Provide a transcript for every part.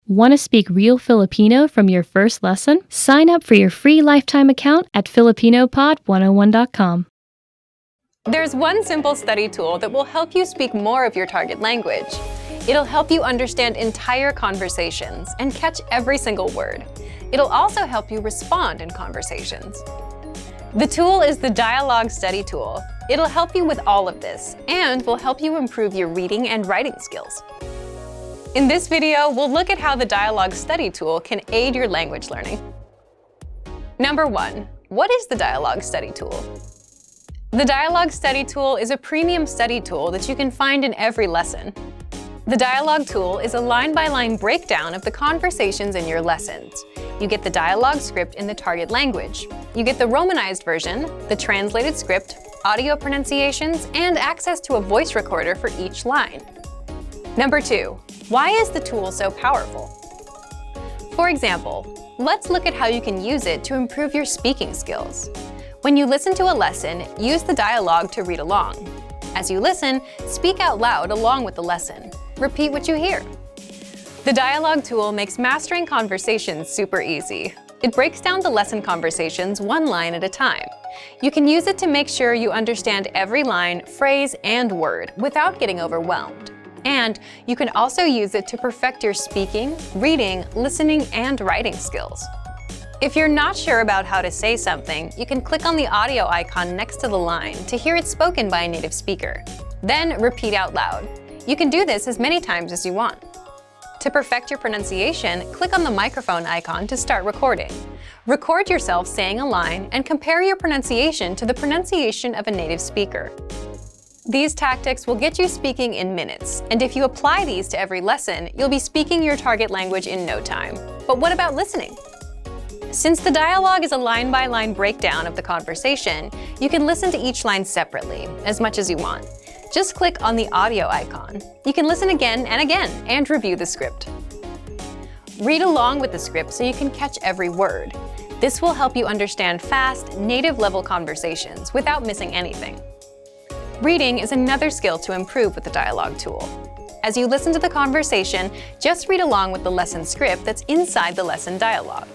Want to speak real Filipino from your first lesson? Sign up for your free lifetime account at filipinopod101.com. There's one simple study tool that will help you speak more of your target language. It'll help you understand entire conversations and catch every single word. It'll also help you respond in conversations. The tool is the Dialog study tool. It'll help you with all of this and will help you improve your reading and writing skills. In this video, we'll look at how the Dialog study tool can aid your language learning. Number 1. What is the Dialog study tool? The Dialog study tool is a premium study tool that you can find in every lesson. The Dialog tool is a line-by-line breakdown of the conversations in your lessons. You get the dialogue script in the target language. You get the Romanized version, the translated script, audio pronunciations, and access to a voice recorder for each line. Number 2. Why is the tool so powerful? For example, let's look at how you can use it to improve your speaking skills. When you listen to a lesson, use the dialogue to read along. As you listen, speak out loud along with the lesson. Repeat what you hear. The Dialog tool makes mastering conversations super easy. It breaks down the lesson conversations one line at a time. You can use it to make sure you understand every line, phrase, and word without getting overwhelmed. And you can also use it to perfect your speaking, reading, listening, and writing skills. If you're not sure about how to say something, you can click on the audio icon next to the line to hear it spoken by a native speaker. Then repeat out loud. You can do this as many times as you want. To perfect your pronunciation, click on the microphone icon to start recording. Record yourself saying a line and compare your pronunciation to the pronunciation of a native speaker. These tactics will get you speaking in minutes, and if you apply these to every lesson, you'll be speaking your target language in no time. But what about listening? Since the dialogue is a line-by-line breakdown of the conversation, you can listen to each line separately, as much as you want. Just click on the audio icon. You can listen again and review the script. Read along with the script so you can catch every word. This will help you understand fast, native-level conversations without missing anything. Reading is another skill to improve with the Dialog tool. As you listen to the conversation, just read along with the lesson script that's inside the lesson dialogue.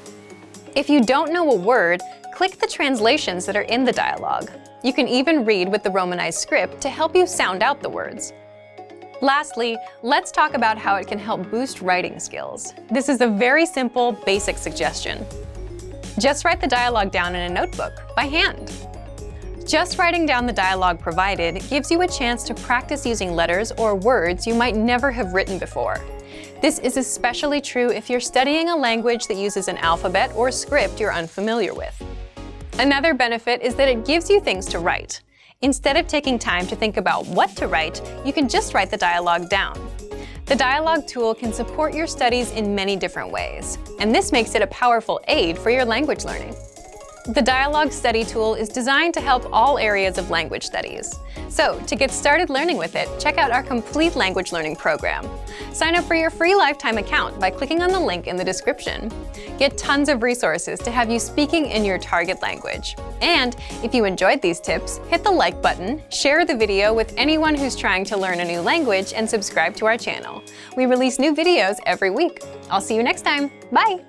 If you don't know a word, click the translations that are in the dialogue. You can even read with the Romanized script to help you sound out the words. Lastly, let's talk about how it can help boost writing skills. This is a very simple, basic suggestion. Just write the dialogue down in a notebook, by hand. Just writing down the dialogue provided gives you a chance to practice using letters or words you might never have written before. This is especially true if you're studying a language that uses an alphabet or script you're unfamiliar with. Another benefit is that it gives you things to write. Instead of taking time to think about what to write, you can just write the dialogue down. The Dialog tool can support your studies in many different ways, and this makes it a powerful aid for your language learning. The Dialog study tool is designed to help all areas of language studies. So, to get started learning with it, check out our complete language learning program. Sign up for your free lifetime account by clicking on the link in the description. Get tons of resources to have you speaking in your target language. And if you enjoyed these tips, hit the like button, share the video with anyone who's trying to learn a new language, and subscribe to our channel. We release new videos every week. I'll see you next time. Bye!